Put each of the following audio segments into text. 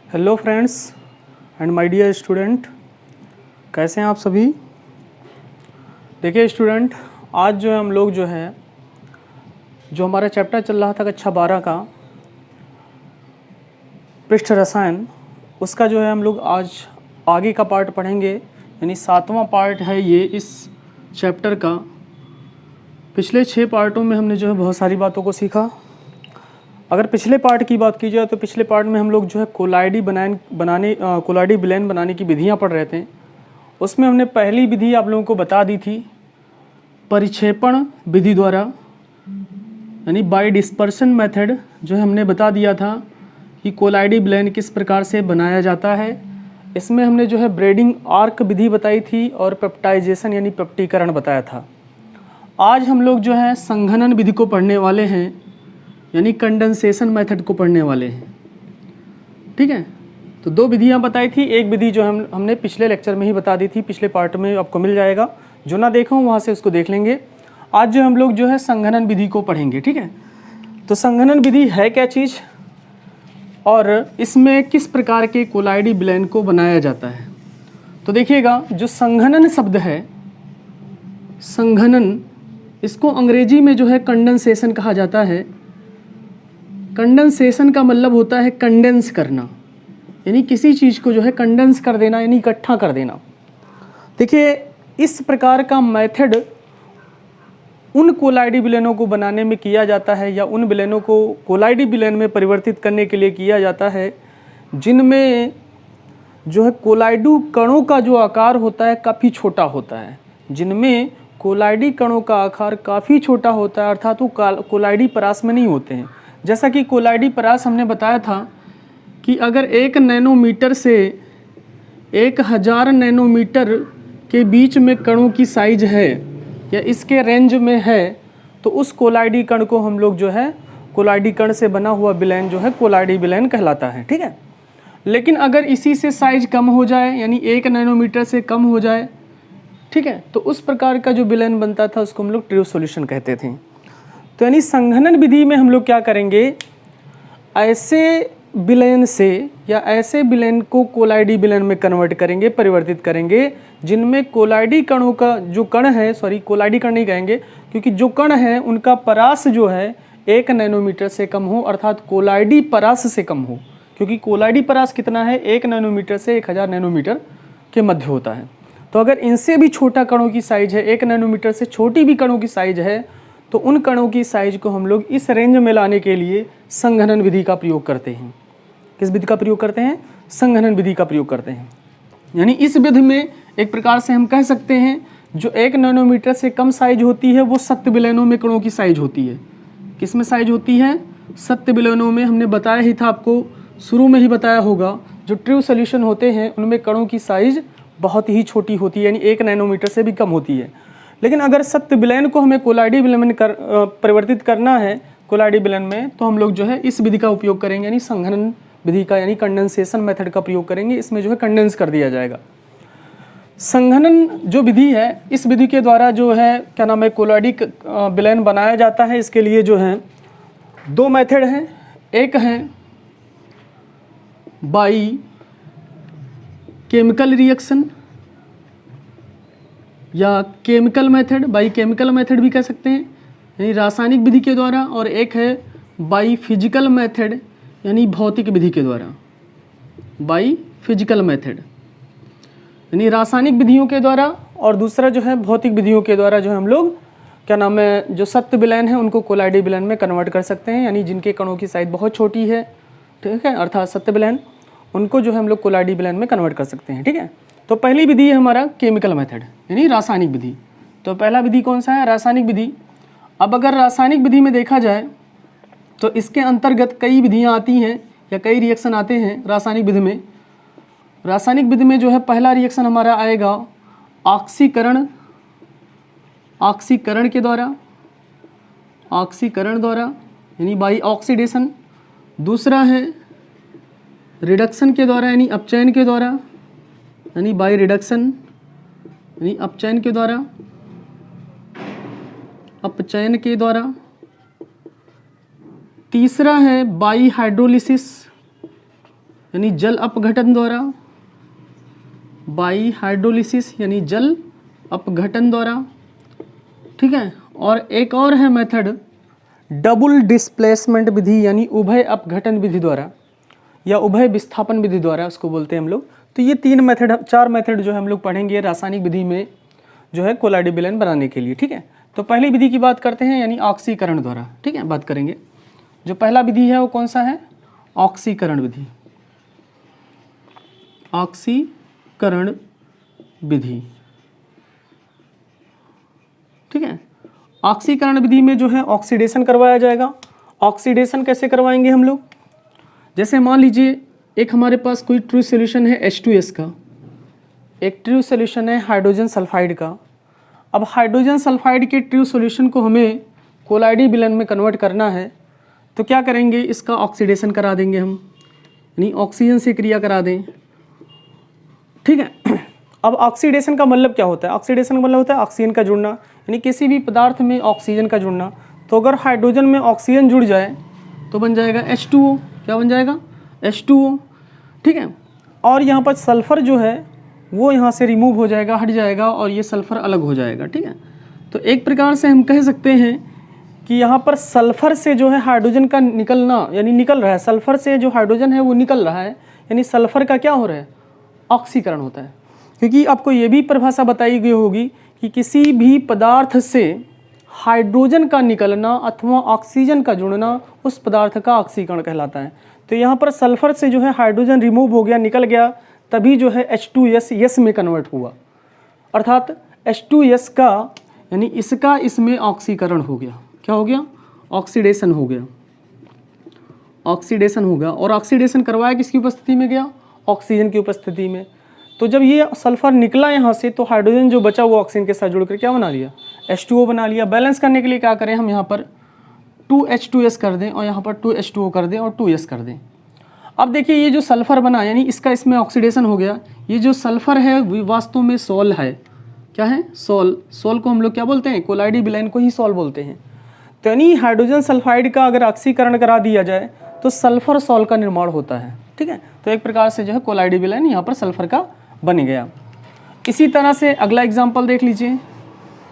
Hello friends and my dear student, कैसे हैं आप सभी। देखिए स्टूडेंट, आज जो है हम लोग जो हमारा चैप्टर चल रहा था कक्षा 12 का पृष्ठ रसायन, उसका जो है हम लोग आज आगे का पार्ट पढ़ेंगे, यानी 7वां पार्ट है ये इस चैप्टर का। पिछले 6 पार्टों में हमने जो है बहुत सारी बातों को सीखा। अगर पिछले पार्ट की बात की जाए तो पिछले पार्ट में हम लोग जो है कोलाइडी विलयन बनाने की विधियां पढ़ रहे थे। उसमें हमने पहली विधि आप लोगों को बता दी थी, परिक्षेपण विधि द्वारा, यानी बाय डिस्पर्शन मेथड जो है हमने बता दिया था कि कोलाइडी विलयन किस प्रकार से बनाया जाता है। इसमें हमने जो है ब्रेडिंग आर्क विधि बताई थी और पेप्टाइजेशन यानी पेप्टीकरण बताया था। आज हम लोग जो है संघनन विधि को पढ़ने वाले हैं, यानी कंडेंसेशन मेथड को पढ़ने वाले हैं। ठीक है, तो 2 विधियां बताई थी। एक विधि जो हमने पिछले लेक्चर में ही बता दी थी, पिछले पार्ट में आपको मिल जाएगा, जो ना देखो वहाँ से उसको देख लेंगे। आज जो हम लोग जो है संघनन विधि को पढ़ेंगे। ठीक है, तो संघनन विधि है क्या चीज़ और इसमें किस प्रकार के कोलाइडी विलयन को बनाया जाता है। तो देखिएगा, जो संघनन शब्द है, संघनन, इसको अंग्रेजी में जो है कंडेंसेशन कहा जाता है। कंडेंसेशन का मतलब होता है कंडेंस करना, यानी किसी चीज़ को जो है कंडेंस कर देना, यानी इकट्ठा कर देना। देखिए, इस प्रकार का मेथड उन कोलाइडी विलयनों को बनाने में किया जाता है या उन विलयनों को कोलाइडी विलयन में परिवर्तित करने के लिए किया जाता है जिनमें जो है कोलाइडू कणों का जो आकार होता है काफ़ी छोटा होता है। जिनमें कोलाइडी कणों का आकार काफ़ी छोटा होता है, अर्थात वो कोलाइडी परास में नहीं होते हैं। जैसा कि कोलाइडी परास हमने बताया था कि अगर 1 नैनोमीटर से 1000 नैनोमीटर के बीच में कणों की साइज है या इसके रेंज में है, तो उस कोलाइडी कण को हम लोग जो है कोलाइडी कण से बना हुआ विलयन जो है कोलाइडी विलयन कहलाता है। ठीक है, लेकिन अगर इसी से साइज कम हो जाए, यानी 1 नैनोमीटर से कम हो जाए, ठीक है, तो उस प्रकार का जो विलयन बनता था उसको हम लोग ट्रू सॉल्यूशन कहते थे। तो यानी संघनन विधि में हम लोग क्या करेंगे, ऐसे विलयन से या ऐसे विलयन को कोलाइडी विलयन में कन्वर्ट करेंगे, परिवर्तित करेंगे, जिनमें कोलाइडी कणों का जो कण है, कोलाइडी कण नहीं कहेंगे, क्योंकि जो कण है उनका परास जो है 1 नैनोमीटर से कम हो, अर्थात कोलाइडी परास से कम हो। क्योंकि कोलाइडी परास कितना है, 1 नैनोमीटर से 1000 नैनोमीटर के मध्य होता है। तो अगर इनसे भी छोटा कणों की साइज है, 1 नैनोमीटर से छोटी भी कणों की साइज है, तो उन कणों की साइज को हम लोग इस रेंज में लाने के लिए संघनन विधि का प्रयोग करते हैं। किस विधि का प्रयोग करते हैं, संघनन विधि का प्रयोग करते हैं। यानी इस विधि में एक प्रकार से हम कह सकते हैं जो 1 नैनोमीटर से कम साइज होती है वो सत्य विलयनों में कणों की साइज होती है। किस में साइज होती है, सत्य विलयनों में। हमने बताया ही था, आपको शुरू में ही बताया होगा, जो ट्रू सोल्यूशन होते हैं उनमें कणों की साइज बहुत ही छोटी होती है, यानी 1 नैनोमीटर से भी कम होती है। लेकिन अगर सत्य विलयन को हमें कोलाइडी विलयन में परिवर्तित करना है कोलाइडी विलयन में, तो हम लोग जो है इस विधि का उपयोग करेंगे, यानी संघनन विधि का, यानी कंडेंसेशन मेथड का प्रयोग करेंगे। इसमें जो है कंडेंस कर दिया जाएगा। संघनन जो विधि है, इस विधि के द्वारा जो है क्या नाम है कोलाइडी विलयन बनाया जाता है। इसके लिए जो है 2 मेथड हैं। एक है बाई केमिकल रिएक्शन या chemical method, by chemical method भी कह सकते हैं, यानी रासायनिक विधि के द्वारा, और एक है बाई फिजिकल मेथड, यानी भौतिक विधि के द्वारा। बाई फिजिकल मेथड यानी रासायनिक विधियों के द्वारा, और दूसरा जो है भौतिक विधियों के द्वारा जो हम लोग क्या नाम है जो सत्य विलयन है उनको कोलाइडी विलयन में कन्वर्ट कर सकते हैं, यानी जिनके कणों की साइज बहुत छोटी है, ठीक है, अर्थात सत्य विलयन, उनको जो है हम लोग कोलाइडी विलयन में कन्वर्ट कर सकते हैं। ठीक है, तो पहली विधि है हमारा केमिकल मेथड, यानी रासायनिक विधि। तो पहला विधि कौन सा है, रासायनिक विधि। अब अगर रासायनिक विधि में देखा जाए तो इसके अंतर्गत कई विधियां आती हैं या कई रिएक्शन आते हैं रासायनिक विधि में। रासायनिक विधि में जो है पहला रिएक्शन हमारा आएगा ऑक्सीकरण, ऑक्सीकरण के द्वारा, ऑक्सीकरण द्वारा यानी बाई ऑक्सीडेशन। दूसरा है रिडक्शन के द्वारा, यानी अपचयन के द्वारा, यानी बाई रिडक्शन, यानी अपचयन के द्वारा, अपचयन के द्वारा। तीसरा है बाई हाइड्रोलिसिस, यानी जल अपघटन द्वारा, बाई हाइड्रोलिसिस यानी जल अपघटन द्वारा, ठीक है। और एक और है मेथड डबल डिस्प्लेसमेंट विधि यानी उभय अपघटन विधि द्वारा या उभय विस्थापन विधि द्वारा उसको बोलते हैं हम लोग। तो ये 4 मेथड जो है हम लोग पढ़ेंगे रासायनिक विधि में जो है कोलाइडी विलयन बनाने के लिए, ठीक है। तो पहली विधि की बात करते हैं यानी ऑक्सीकरण द्वारा, ठीक है, बात करेंगे। जो पहला विधि है वो कौन सा है? ऑक्सीकरण विधि। ऑक्सीकरण विधि, ठीक है। ऑक्सीकरण विधि में जो है ऑक्सीडेशन करवाया जाएगा। ऑक्सीडेशन कैसे करवाएंगे हम लोग? जैसे मान लीजिए एक हमारे पास कोई ट्रू सॉल्यूशन है H2S का, एक ट्रू सॉल्यूशन है हाइड्रोजन सल्फाइड का। अब हाइड्रोजन सल्फाइड के ट्रू सॉल्यूशन को हमें कोलाइडी विलयन में कन्वर्ट करना है, तो क्या करेंगे? इसका ऑक्सीडेशन करा देंगे हम, यानी ऑक्सीजन से क्रिया करा दें, ठीक है। अब ऑक्सीडेशन का मतलब क्या होता है? ऑक्सीडेशन का मतलब होता है ऑक्सीजन का जुड़ना, यानी किसी भी पदार्थ में ऑक्सीजन का जुड़ना। तो अगर हाइड्रोजन में ऑक्सीजन जुड़ जाए तो बन जाएगा H2O। क्या बन जाएगा? H2O, ठीक है। और यहाँ पर सल्फ़र जो है वो यहाँ से रिमूव हो जाएगा, हट जाएगा, और ये सल्फ़र अलग हो जाएगा, ठीक है। तो एक प्रकार से हम कह सकते हैं कि यहाँ पर सल्फ़र से जो है हाइड्रोजन का निकलना, यानी निकल रहा है, सल्फ़र से जो हाइड्रोजन है वो निकल रहा है, यानी सल्फ़र का क्या हो रहा है? ऑक्सीकरण होता है। क्योंकि आपको ये भी परिभाषा बताई गई होगी कि किसी भी पदार्थ से हाइड्रोजन का निकलना अथवा ऑक्सीजन का जुड़ना उस पदार्थ का ऑक्सीकरण कहलाता है। तो यहाँ पर सल्फ़र से जो है हाइड्रोजन रिमूव हो गया, निकल गया, तभी जो है H2S यस में कन्वर्ट हुआ, अर्थात H2S का यानी इसका इसमें ऑक्सीकरण हो गया। क्या हो गया? ऑक्सीडेशन हो गया, ऑक्सीडेशन हो गया। और ऑक्सीडेशन करवाया किसकी उपस्थिति में गया? ऑक्सीजन की उपस्थिति में। तो जब ये सल्फ़र निकला यहाँ से तो हाइड्रोजन जो बचा वो ऑक्सीजन के साथ जुड़कर क्या बना लिया? H2O बना लिया। बैलेंस करने के लिए क्या करें हम? यहाँ पर 2H2S कर दें और यहाँ पर 2H2O कर दें और 2S कर दें। अब देखिए ये जो सल्फ़र बना यानी इसका इसमें ऑक्सीडेशन हो गया। ये जो सल्फ़र है वो वास्तव में सोल है। क्या है? सोल। सोल को हम लोग क्या बोलते हैं? कोलाइडी विलयन को ही सोल बोलते हैं। तो यानी हाइड्रोजन सल्फाइड का अगर ऑक्सीकरण करा दिया जाए तो सल्फ़र सोल का निर्माण होता है, ठीक है। तो एक प्रकार से जो है कोलाइडी विलयन यहाँ पर सल्फ़र का बन गया। इसी तरह से अगला एग्जाम्पल देख लीजिए।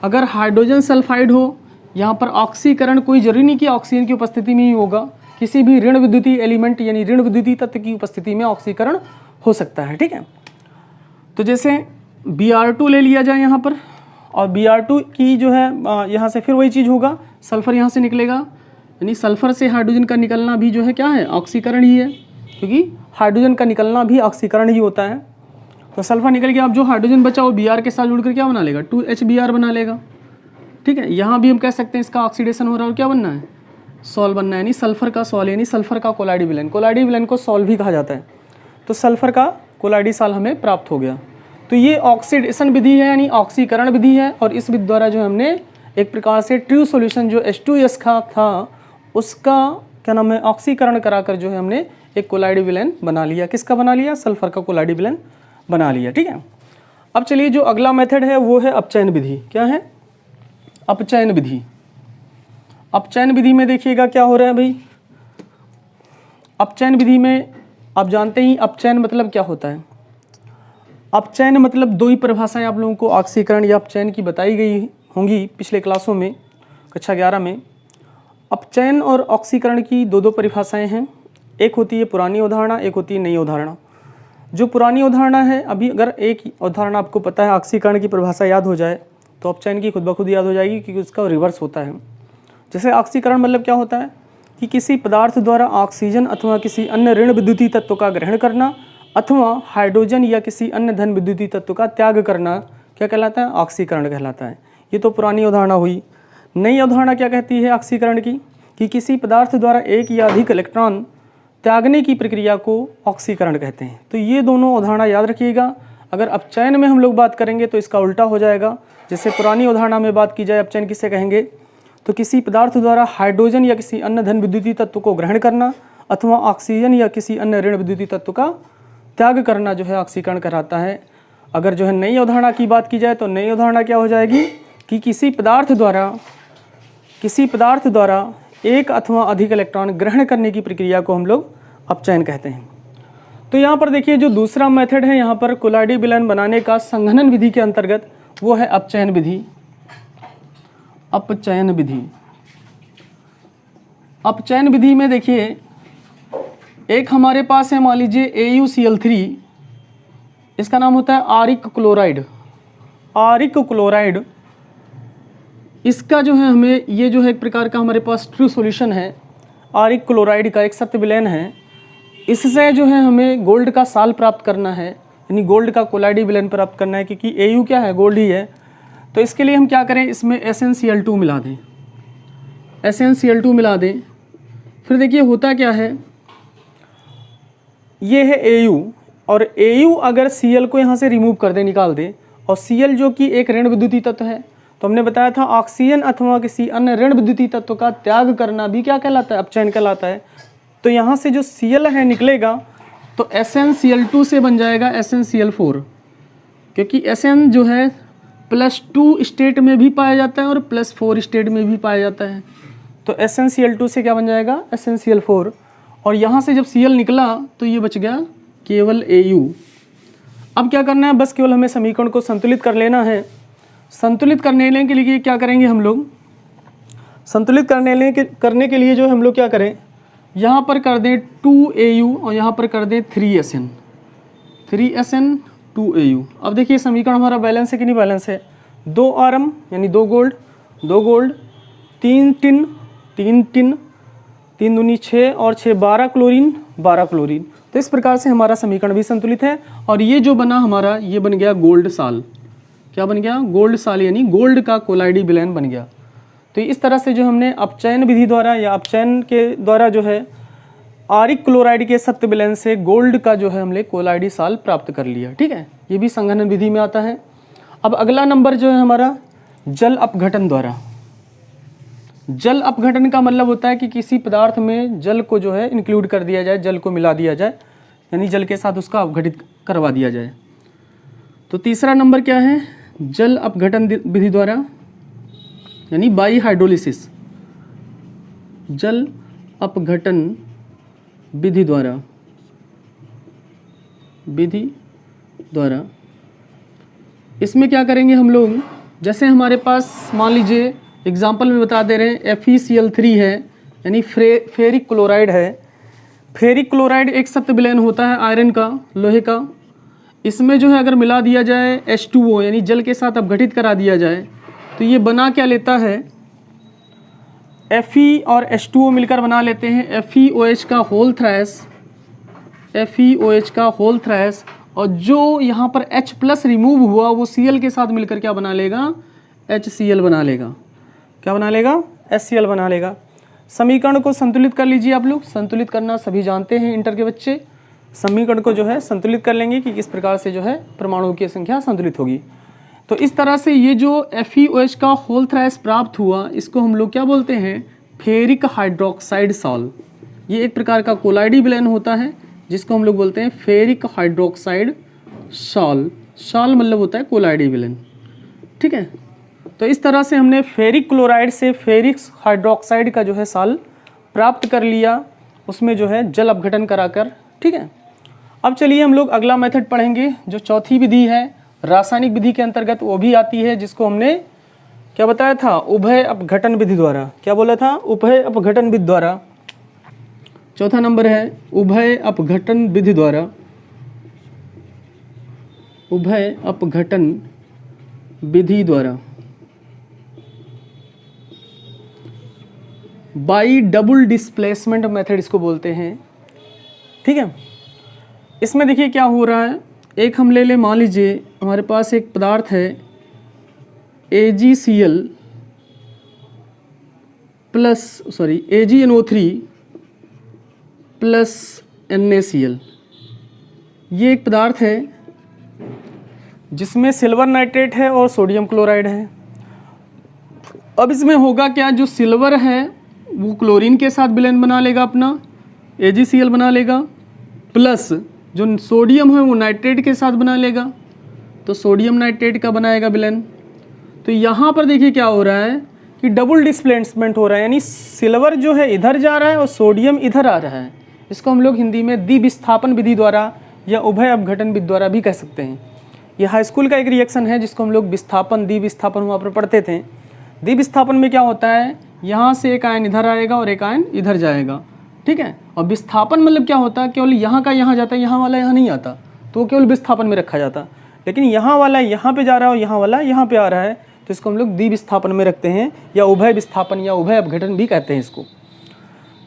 अगर हाइड्रोजन सल्फाइड हो, यहाँ पर ऑक्सीकरण कोई जरूरी नहीं कि ऑक्सीजन की उपस्थिति में ही होगा, किसी भी ऋण विद्युतीय एलिमेंट यानी ऋण विद्युतीय तत्व की उपस्थिति में ऑक्सीकरण हो सकता है, ठीक है। तो जैसे Br2 ले लिया जाए यहाँ पर, और Br2 की जो है यहाँ से फिर वही चीज़ होगा, सल्फ़र यहाँ से निकलेगा, यानी सल्फ़र से हाइड्रोजन का निकलना भी जो है क्या है? ऑक्सीकरण ही है, क्योंकि हाइड्रोजन का निकलना भी ऑक्सीकरण ही होता है। तो सल्फ़र निकल गया। अब जो हाइड्रोजन बचा वो Br के साथ जुड़कर क्या बना लेगा? 2HBr बना लेगा, ठीक है। यहाँ भी हम कह सकते हैं इसका ऑक्सीडेशन हो रहा है और क्या बनना है? सॉल बनना है, यानी सल्फ़र का सॉल, यानी सल्फ़र का कोलाइडी विलयन। कोलाइडी विलयन को सॉल भी कहा जाता है। तो सल्फ़र का कोलाइडी सॉल हमें प्राप्त हो गया। तो ये ऑक्सीडेशन विधि है यानी ऑक्सीकरण विधि है, और इस विधि द्वारा जो हमने एक प्रकार से ट्रू सॉल्यूशन जो H2S का था उसका क्या नाम है? ऑक्सीकरण कराकर जो है हमने एक कोलाइडी विलयन बना लिया। किसका बना लिया? सल्फ़र का कोलाइडी विलयन बना लिया, ठीक है। अब चलिए जो अगला मेथड है वो है अपचयन विधि। क्या है? अपचयन विधि। अपचयन विधि में देखिएगा क्या हो रहा है भाई। अपचयन विधि में आप जानते ही अपचयन मतलब क्या होता है। अपचयन मतलब दो ही परिभाषाएं आप लोगों को ऑक्सीकरण या अपचयन की बताई गई होंगी पिछले क्लासों में, कक्षा 11 में। अपचयन और ऑक्सीकरण की दो परिभाषाएं हैं। एक होती है पुरानी अवधारणा, एक होती है नई अवधारणा। जो पुरानी अवधारणा है, अभी अगर एक अवधारणा आपको पता है, ऑक्सीकरण की परिभाषा याद हो जाए तो अपचयन की खुद ब खुद याद हो जाएगी, क्योंकि उसका रिवर्स होता है। जैसे ऑक्सीकरण मतलब क्या होता है कि किसी पदार्थ द्वारा ऑक्सीजन अथवा किसी अन्य ऋण विद्युतीय तत्व का ग्रहण करना अथवा हाइड्रोजन या किसी अन्य धन विद्युतीय तत्व का त्याग करना क्या कहलाता है? ऑक्सीकरण कहलाता है। ये तो पुरानी अवधारणा हुई। नई अवधारणा क्या कहती है ऑक्सीकरण की? कि किसी पदार्थ द्वारा एक या अधिक इलेक्ट्रॉन त्यागने की प्रक्रिया को ऑक्सीकरण कहते हैं। तो ये दोनों अवधारणा याद रखिएगा। अगर अपचयन में हम लोग बात करेंगे तो इसका उल्टा हो जाएगा। जैसे पुरानी अवधारणा में बात की जाए अपचयन किसे कहेंगे, तो किसी पदार्थ द्वारा हाइड्रोजन या किसी अन्य धन विद्युतीय तत्व को ग्रहण करना अथवा ऑक्सीजन या किसी अन्य ऋण विद्युतीय तत्व का त्याग करना जो है ऑक्सीकरण कहलाता है। अगर जो है नई अवधारणा की बात की जाए तो नई अवधारणा क्या हो जाएगी कि किसी पदार्थ द्वारा एक अथवा अधिक इलेक्ट्रॉन ग्रहण करने की प्रक्रिया को हम लोग अपचयन कहते हैं। तो यहाँ पर देखिए जो दूसरा मेथड है यहाँ पर कोलाइडी विलयन बनाने का संघनन विधि के अंतर्गत, वो है अपचयन विधि। अपचयन विधि, अपचयन विधि में देखिए एक हमारे पास है, मान लीजिए AuCl3, इसका नाम होता है आरिक क्लोराइड। आरिक क्लोराइड, इसका जो है हमें, ये जो है एक प्रकार का हमारे पास ट्रू सॉल्यूशन है आरिक क्लोराइड का, एक सत्य विलयन है। इससे जो है हमें गोल्ड का साल प्राप्त करना है, यानी गोल्ड का कोलाइडी विलयन प्राप्त करना है, क्योंकि Au क्या है, गोल्ड ही है। तो इसके लिए हम क्या करें, इसमें SnCl2 मिला दें, SnCl2 मिला दें। फिर देखिए होता क्या है, ये है Au, और Au अगर Cl को यहाँ से रिमूव कर दे, निकाल दे, और Cl जो कि एक ऋण विद्युतीय तत्व है, तो हमने बताया था ऑक्सीजन अथवा किसी अन्य ऋण विद्युतीय तत्व का त्याग करना भी क्या कहलाता है, अपचयन कहलाता है। तो यहाँ से जो Cl है निकलेगा तो SnCl2 से बन जाएगा SnCl4, क्योंकि Sn जो है +2 स्टेट में भी पाया जाता है और +4 स्टेट में भी पाया जाता है। तो SnCl2 से क्या बन जाएगा, SnCl4, और यहाँ से जब Cl निकला तो ये बच गया केवल Au। अब क्या करना है, बस केवल हमें समीकरण को संतुलित कर लेना है। संतुलित करने के लिए क्या करेंगे हम लोग, संतुलित करने के लिए जो हम लोग क्या करें, यहाँ पर कर दें 2Au और यहाँ पर कर दें 3Sn, 3Sn 2Au। अब देखिए समीकरण हमारा बैलेंस है कि नहीं बैलेंस है, 2 Rm यानी 2 गोल्ड, 2 गोल्ड, 3 टिन, 3 टिन, 3 दूनी 6 और 6 12 क्लोरीन, 12 क्लोरीन। तो इस प्रकार से हमारा समीकरण भी संतुलित है, और ये जो बना हमारा, ये बन गया गोल्ड साल। क्या बन गया, गोल्ड साल, यानी गोल्ड का कोलाइडी विलयन बन गया। तो इस तरह से जो हमने अपचयन विधि द्वारा या अपचयन के द्वारा जो है आरिक क्लोराइड के सत्य विलयन से गोल्ड का जो है हमने कोलाइडी साल प्राप्त कर लिया। ठीक है, ये भी संघनन विधि में आता है। अब अगला नंबर जो है हमारा जल अपघटन द्वारा। जल अपघटन का मतलब होता है कि किसी पदार्थ में जल को जो है इंक्लूड कर दिया जाए, जल को मिला दिया जाए, यानी जल के साथ उसका अपघटित करवा दिया जाए। तो तीसरा नंबर क्या है, जल अपघटन विधि द्वारा, यानी बाई हाइड्रोलिसिस। जल अपघटन विधि द्वारा, इसमें क्या करेंगे हम लोग, जैसे हमारे पास मान लीजिए एग्जाम्पल में बता दे रहे हैं FeCl3 है, यानी फेरिक क्लोराइड है। फेरिक क्लोराइड एक सत्य विलयन होता है आयरन का, लोहे का। इसमें जो है अगर मिला दिया जाए H2O, यानी जल के साथ अपघटित करा दिया जाए, तो ये बना क्या लेता है, Fe और H2O मिलकर बना लेते हैं FeOH का होल थ्राइस, FeOH का होल थ्राइस, और जो यहाँ पर H+ रिमूव हुआ वो Cl के साथ मिलकर क्या बना लेगा, HCl बना लेगा। क्या बना लेगा, HCl बना लेगा। समीकरण को संतुलित कर लीजिए आप लोग, संतुलित करना सभी जानते हैं इंटर के बच्चे। समीकरण को जो है संतुलित कर लेंगे कि किस प्रकार से जो है परमाणुओं की संख्या संतुलित होगी। तो इस तरह से ये जो FeOH का होल थ्राइस प्राप्त हुआ, इसको हम लोग क्या बोलते हैं, फेरिक हाइड्रोक्साइड सॉल। ये एक प्रकार का कोलाइडी विलयन होता है जिसको हम लोग बोलते हैं फेरिक हाइड्रोक्साइड सॉल। सॉल मतलब होता है कोलाइडी विलयन। ठीक है, तो इस तरह से हमने फेरिक क्लोराइड से फेरिक हाइड्रोक्साइड का जो है साल प्राप्त कर लिया, उसमें जो है जल अपघटन कराकर। ठीक है, अब चलिए हम लोग अगला मेथड पढ़ेंगे, जो चौथी विधि है रासायनिक विधि के अंतर्गत वो भी आती है, जिसको हमने क्या बताया था, उभय अपघटन विधि द्वारा। क्या बोला था, उभय अपघटन विधि द्वारा। चौथा नंबर है उभय अपघटन विधि द्वारा, उभय अपघटन विधि द्वारा, बाई डबल डिस्प्लेसमेंट मेथड इसको बोलते हैं। ठीक है, इसमें देखिए क्या हो रहा है, एक हम ले लें, मान लीजिए हमारे पास एक पदार्थ है AgCl plus AgNO3 plus NaCl। ये एक पदार्थ है जिसमें सिल्वर नाइट्रेट है और सोडियम क्लोराइड है। अब इसमें होगा क्या, जो सिल्वर है वो क्लोरीन के साथ विलयन बना लेगा, अपना AgCl बना लेगा, प्लस जो सोडियम है वो नाइट्रेट के साथ बना लेगा, तो सोडियम नाइट्रेट का बनाएगा विलयन। तो यहाँ पर देखिए क्या हो रहा है कि डबल डिस्प्लेसमेंट हो रहा है, यानी सिल्वर जो है इधर जा रहा है और सोडियम इधर आ रहा है। इसको हम लोग हिंदी में द्विविस्थापन विधि द्वारा या उभय अपघटन विधि द्वारा भी कह सकते हैं। यह हाई स्कूल का एक रिएक्शन है जिसको हम लोग विस्थापन, द्विविस्थापन वहाँ पर पढ़ते थे। द्विविस्थापन में क्या होता है, यहाँ से एक आयन इधर आएगा और एक आयन इधर जाएगा, ठीक है। और विस्थापन मतलब क्या होता है, केवल यहाँ का यहाँ जाता है, यहाँ वाला यहाँ नहीं आता, तो वो केवल विस्थापन में रखा जाता। लेकिन यहाँ वाला यहाँ पे जा रहा है और यहाँ वाला यहाँ पे आ रहा है, तो इसको हम लोग द्विविस्थापन में रखते हैं, या उभय विस्थापन या उभय अपघटन भी कहते हैं इसको।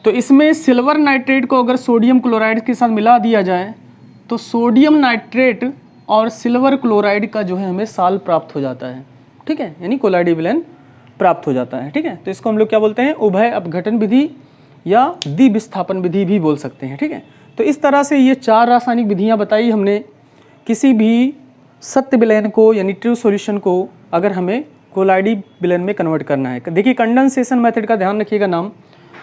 तो इसमें सिल्वर नाइट्रेट को अगर सोडियम क्लोराइड के साथ मिला दिया जाए तो सोडियम नाइट्रेट और सिल्वर क्लोराइड का जो है हमें साल प्राप्त हो जाता है, ठीक है, यानी कोलाइडी विलयन प्राप्त हो जाता है, ठीक है। तो इसको हम लोग क्या बोलते हैं, उभय अपघटन विधि या द्विविस्थापन विधि भी बोल सकते हैं, ठीक है। तो इस तरह से ये 4 रासायनिक विधियाँ बताई हमने। किसी भी सत्य विलयन को यानी ट्रू सॉल्यूशन को अगर हमें कोलाइडी विलयन में कन्वर्ट करना है, देखिए कंडेंसेशन मेथड का ध्यान रखिएगा नाम।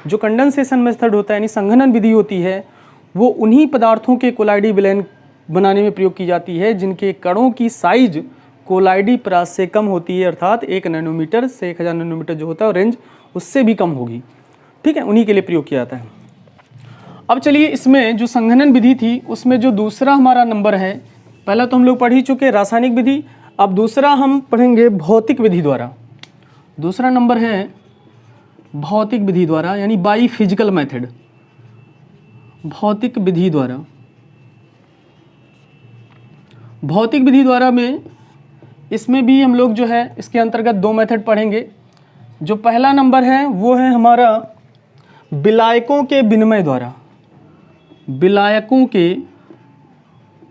जो कंडेंसेशन मेथड होता है यानी संघनन विधि होती है, वो उन्हीं पदार्थों के कोलाइडी विलयन बनाने में प्रयोग की जाती है जिनके कणों की साइज कोलाइडी परास से कम होती है, अर्थात 1 नैनोमीटर से 1000 नैनोमीटर जो होता है और रेंज उससे भी कम होगी, ठीक है, उन्हीं के लिए प्रयोग किया जाता है। अब चलिए इसमें जो संघनन विधि थी उसमें जो दूसरा हमारा नंबर है, पहला तो हम लोग पढ़ ही चुके रासायनिक विधि, अब दूसरा हम पढ़ेंगे भौतिक विधि द्वारा। दूसरा नंबर है भौतिक विधि द्वारा यानी बाई फिजिकल मेथड, भौतिक विधि द्वारा। भौतिक विधि द्वारा में इसमें भी हम लोग जो है इसके अंतर्गत 2 मेथड पढ़ेंगे। जो पहला नंबर है वो है हमारा विलायकों के विनिमय द्वारा, विलायकों के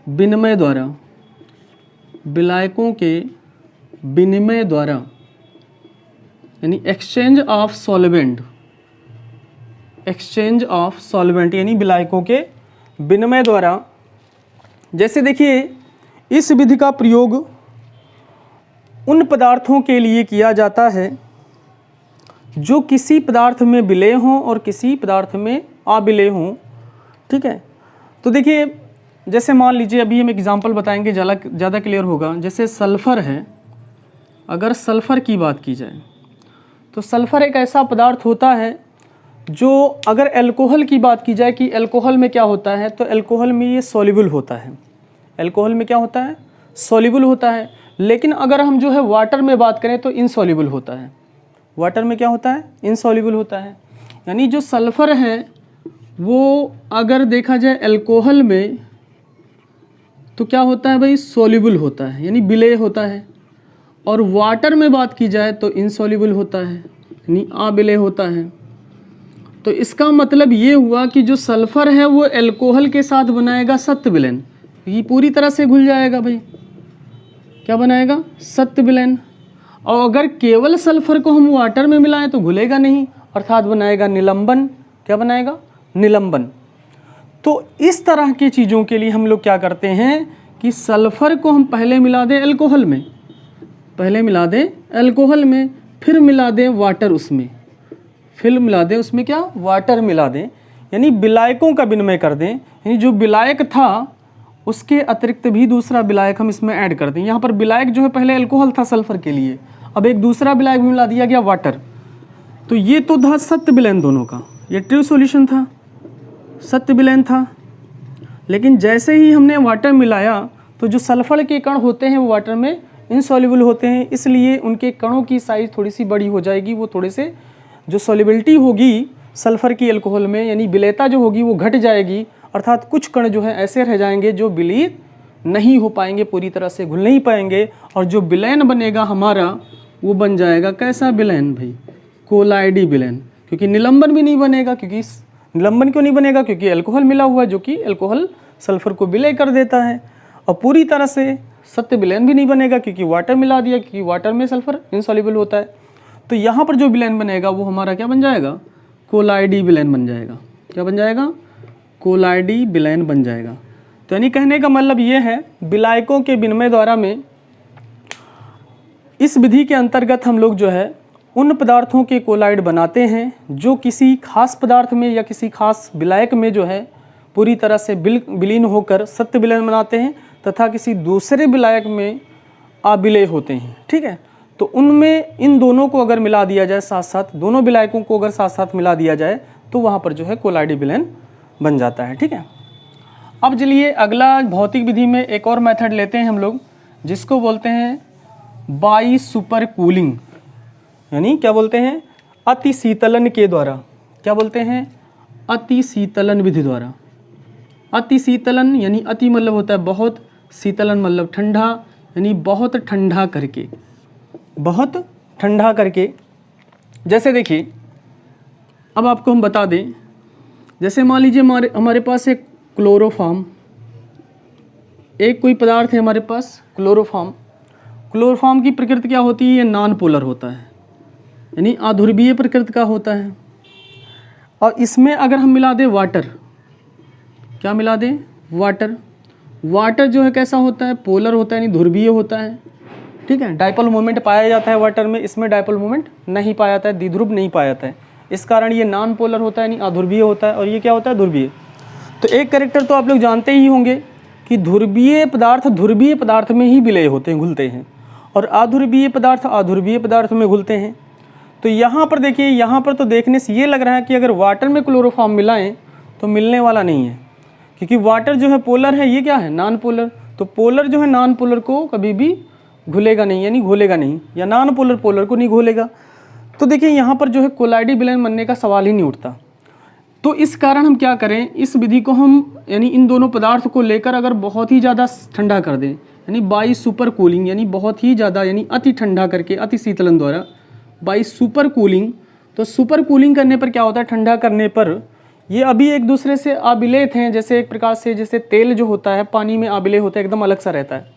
विनिमय द्वारा, विलायकों के विनिमय द्वारा यानी exchange of solvent, exchange of solvent यानी विलायकों के विनिमय द्वारा। जैसे देखिए इस विधि का प्रयोग उन पदार्थों के लिए किया जाता है जो किसी पदार्थ में विलय हों और किसी पदार्थ में अविलय हों, ठीक है। तो देखिए जैसे मान लीजिए अभी हम एग्जांपल बताएंगे, ज़्यादा क्लियर होगा। जैसे सल्फ़र है, अगर सल्फ़र की बात की जाए तो सल्फ़र एक ऐसा पदार्थ होता है जो अगर अल्कोहल की बात की जाए कि अल्कोहल में क्या होता है, तो अल्कोहल में ये सॉल्युबल होता है, अल्कोहल में क्या होता है, सॉल्युबल होता है। लेकिन अगर हम जो है वाटर में बात करें तो इनसॉल्युबल होता है, वाटर में क्या होता है, इनसॉल्युबल होता है। यानी जो सल्फ़र है वो अगर देखा जाए अल्कोहल में तो क्या होता है भाई, सॉल्युबल होता है यानी विलय होता है, और वाटर में बात की जाए तो इनसॉल्युबल होता है यानी अविलय होता है। तो इसका मतलब ये हुआ कि जो सल्फ़र है वो अल्कोहल के साथ बनाएगा सत्य विलयन, ये पूरी तरह से घुल जाएगा भाई, क्या बनाएगा, सत्य विलयन। और अगर केवल सल्फ़र को हम वाटर में मिलाएं तो घुलेगा नहीं, अर्थात बनाएगा निलंबन, क्या बनाएगा, निलंबन। तो इस तरह की चीज़ों के लिए हम लोग क्या करते हैं कि सल्फ़र को हम पहले मिला दें अल्कोहल में, पहले मिला दें अल्कोहल में, फिर मिला दें वाटर उसमें, फिर मिला दें उसमें क्या, वाटर मिला दें, यानी विलायकों का विनिमय कर दें। यानी जो विलायक था उसके अतिरिक्त भी दूसरा विलायक हम इसमें ऐड कर दें। यहाँ पर विलायक जो है पहले अल्कोहल था सल्फ़र के लिए, अब एक दूसरा विलायक भी मिला दिया गया, वाटर। तो ये तो था सत्य विलयन दोनों का, ये ट्रू सॉल्यूशन था, सत्य विलयन था। लेकिन जैसे ही हमने वाटर मिलाया तो जो सल्फ़र के कण होते हैं वो वाटर में इनसॉल्युबल होते हैं, इसलिए उनके कणों की साइज़ थोड़ी सी बड़ी हो जाएगी, वो थोड़े से जो सॉल्युबिलिटी होगी सल्फ़र की अल्कोहल में यानी विलेयता जो होगी वो घट जाएगी, अर्थात कुछ कण जो है ऐसे रह जाएंगे जो विलीन नहीं हो पाएंगे, पूरी तरह से घुल नहीं पाएंगे, और जो विलयन बनेगा हमारा वो बन जाएगा कैसा विलयन भाई, कोलाइडी विलयन। क्योंकि निलंबन भी नहीं बनेगा, क्योंकि निलंबन क्यों नहीं बनेगा, क्योंकि अल्कोहल मिला हुआ है जो कि अल्कोहल सल्फ़र को विलय कर देता है। और पूरी तरह से सत्य विलयन भी नहीं बनेगा क्योंकि वाटर मिला दिया, क्योंकि वाटर में सल्फ़र इनसॉल्युबल होता है। तो यहाँ पर जो विलयन बनेगा वो हमारा क्या बन जाएगा, कोलाइडी विलयन बन जाएगा, क्या बन जाएगा, कोलाइडी विलयन बन जाएगा। तो यानी कहने का मतलब ये है विलायकों के विनिमय द्वारा में इस विधि के अंतर्गत हम लोग जो है उन पदार्थों के कोलाइड बनाते हैं जो किसी खास पदार्थ में या किसी खास विलायक में जो है पूरी तरह से विलीन होकर सत्य विलयन बनाते हैं, तथा किसी दूसरे विलायक में अविलय होते हैं, ठीक है। तो उनमें इन दोनों को अगर मिला दिया जाए साथ साथ, दोनों विलायकों को अगर साथ साथ मिला दिया जाए तो वहाँ पर जो है कोलाइडी विलयन बन जाता है, ठीक है। अब चलिए अगला भौतिक विधि में एक और मेथड लेते हैं हम लोग, जिसको बोलते हैं बाई सुपर कूलिंग, यानी क्या बोलते हैं, अति शीतलन के द्वारा। क्या बोलते हैं, अति शीतलन विधि द्वारा। अति शीतलन यानी अति मतलब होता है बहुत, शीतलन मतलब ठंडा, यानी बहुत ठंडा करके, बहुत ठंडा करके। जैसे देखिए अब आपको हम बता दें, जैसे मान लीजिए हमारे पास एक क्लोरोफॉर्म, एक कोई पदार्थ है हमारे पास क्लोरोफॉर्म। क्लोरोफॉर्म की प्रकृति क्या होती है, ये नॉन पोलर होता है, यानी अध्रुवीय प्रकृति का होता है। और इसमें अगर हम मिला दें वाटर, क्या मिला दें, वाटर। वाटर जो है कैसा होता है, पोलर होता है, यानी ध्रुवीय होता है, ठीक है। डाइपोल मोमेंट पाया जाता है वाटर में, इसमें डाइपोल मोमेंट नहीं पाया जाता है, द्विध्रुव नहीं पाया जाता है, इस कारण ये नॉन पोलर होता है, यानी अध्रुवीय होता है। और ये क्या होता है, ध्रुवीय। तो एक कैरेक्टर तो आप लोग जानते ही होंगे कि ध्रुवीय पदार्थ में ही विलय होते हैं, घुलते हैं, और अध्रुवीय पदार्थ अध्रुवीय पदार्थ में घुलते हैं। तो यहाँ पर देखिए, यहाँ पर तो देखने से ये लग रहा है कि अगर वाटर में क्लोरोफॉर्म मिलाएं तो मिलने वाला नहीं है, क्योंकि वाटर जो है पोलर है, ये क्या है, नॉन पोलर। तो पोलर जो है नॉन पोलर को कभी भी घुलेगा नहीं, यानी घोलेगा नहीं, या नॉन पोलर पोलर को नहीं घोलेगा। तो देखिए यहाँ पर जो है कोलाइडी विलयन बनने का सवाल ही नहीं उठता। तो इस कारण हम क्या करें, इस विधि को हम यानी इन दोनों पदार्थ को लेकर अगर बहुत ही ज़्यादा ठंडा कर दें, यानी बाई सुपर कूलिंग, यानी बहुत ही ज़्यादा, यानी अति ठंडा करके, अति शीतलन द्वारा, बाई सुपर कूलिंग। तो सुपर कूलिंग करने पर क्या होता है, ठंडा करने पर ये अभी एक दूसरे से अभिलेत हैं, जैसे एक प्रकार से जैसे तेल जो होता है पानी में अभिलेय होता है, एकदम अलग सा रहता है,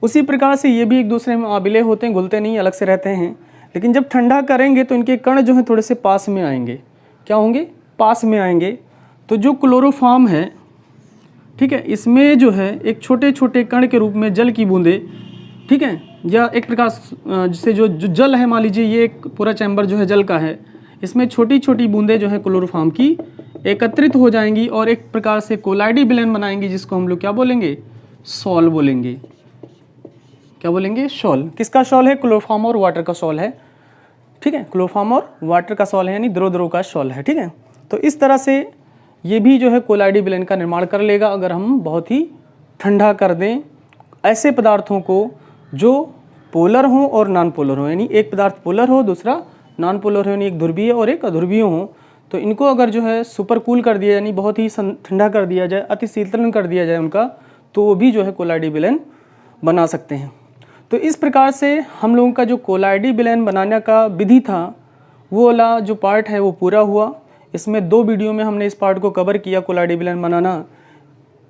उसी प्रकार से ये भी एक दूसरे में अभिलेय होते हैं, घुलते नहीं, अलग से रहते हैं। लेकिन जब ठंडा करेंगे तो इनके कण जो है थोड़े से पास में आएंगे, क्या होंगे, पास में आएंगे। तो जो क्लोरोफॉर्म है, ठीक है, इसमें जो है एक छोटे छोटे कण के रूप में जल की बूंदे, ठीक है, या एक प्रकार जैसे जो जल है, मान लीजिए ये एक पूरा चैम्बर जो है जल का है, इसमें छोटी छोटी बूंदें जो है क्लोरोफॉर्म की एकत्रित हो जाएंगी और एक प्रकार से कोलाइडी विलयन बनाएंगी, जिसको हम लोग क्या बोलेंगे, सॉल बोलेंगे। क्या बोलेंगे, सॉल। किसका सॉल है, क्लोरोफॉर्म और वाटर का सॉल है, ठीक है, क्लोरोफॉर्म और वाटर का सॉल है, यानी द्रव द्रव का सॉल है, ठीक है। तो इस तरह से ये भी जो है कोलाइडी विलयन का निर्माण कर लेगा अगर हम बहुत ही ठंडा कर दें ऐसे पदार्थों को जो पोलर हों और नॉन पोलर हों, यानी एक पदार्थ पोलर हो, दूसरा नॉन पोलर हो, यानी एक ध्रुवीय और एक अध्रुवीय हो। तो इनको अगर जो है सुपर कूल कर दिया, यानी बहुत ही ठंडा कर दिया जाए, अति शीतलन कर दिया जाए उनका, तो वो भी जो है कोलाइडी विलयन बना सकते हैं। तो इस प्रकार से हम लोगों का जो कोलाइडी विलयन बनाने का विधि था, वो वाला जो पार्ट है वो पूरा हुआ। इसमें 2 वीडियो में हमने इस पार्ट को कवर किया, कोलाइडी विलयन बनाना।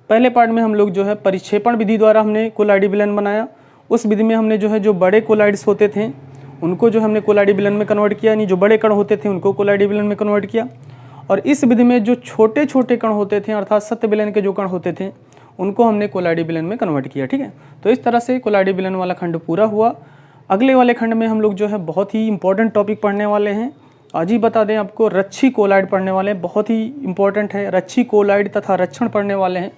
पहले पार्ट में हम लोग जो है परिक्षेपण विधि द्वारा हमने कोलाइडी विलयन बनाया। उस विधि में हमने जो है जो बड़े कोलाइड्स होते थे उनको जो हमने कोलाइडी विलयन में कन्वर्ट किया, यानी जो बड़े कण होते थे उनको कोलाइडी विलयन में कन्वर्ट किया। और इस विधि में जो छोटे छोटे कण होते थे, अर्थात सत्य विलयन के जो कण होते थे, उनको हमने कोलाइडी विलयन में कन्वर्ट किया, ठीक है। तो इस तरह से कोलाइडी विलयन वाला खंड पूरा हुआ। अगले वाले खंड में हम लोग जो है बहुत ही इंपॉर्टेंट टॉपिक पढ़ने वाले हैं। आज ही बता दें आपको, रच्छी कोलाइड पढ़ने वाले हैं, बहुत ही इंपॉर्टेंट है। रच्छी कोलाइड तथा रक्षण पढ़ने वाले हैं,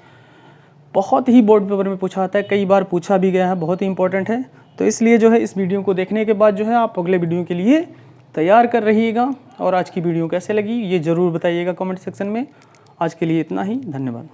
बहुत ही बोर्ड पेपर में पूछा आता है, कई बार पूछा भी गया है, बहुत ही इंपॉर्टेंट है। तो इसलिए जो है इस वीडियो को देखने के बाद जो है आप अगले वीडियो के लिए तैयार कर रहिएगा। और आज की वीडियो कैसे लगी ये ज़रूर बताइएगा कमेंट सेक्शन में। आज के लिए इतना ही, धन्यवाद।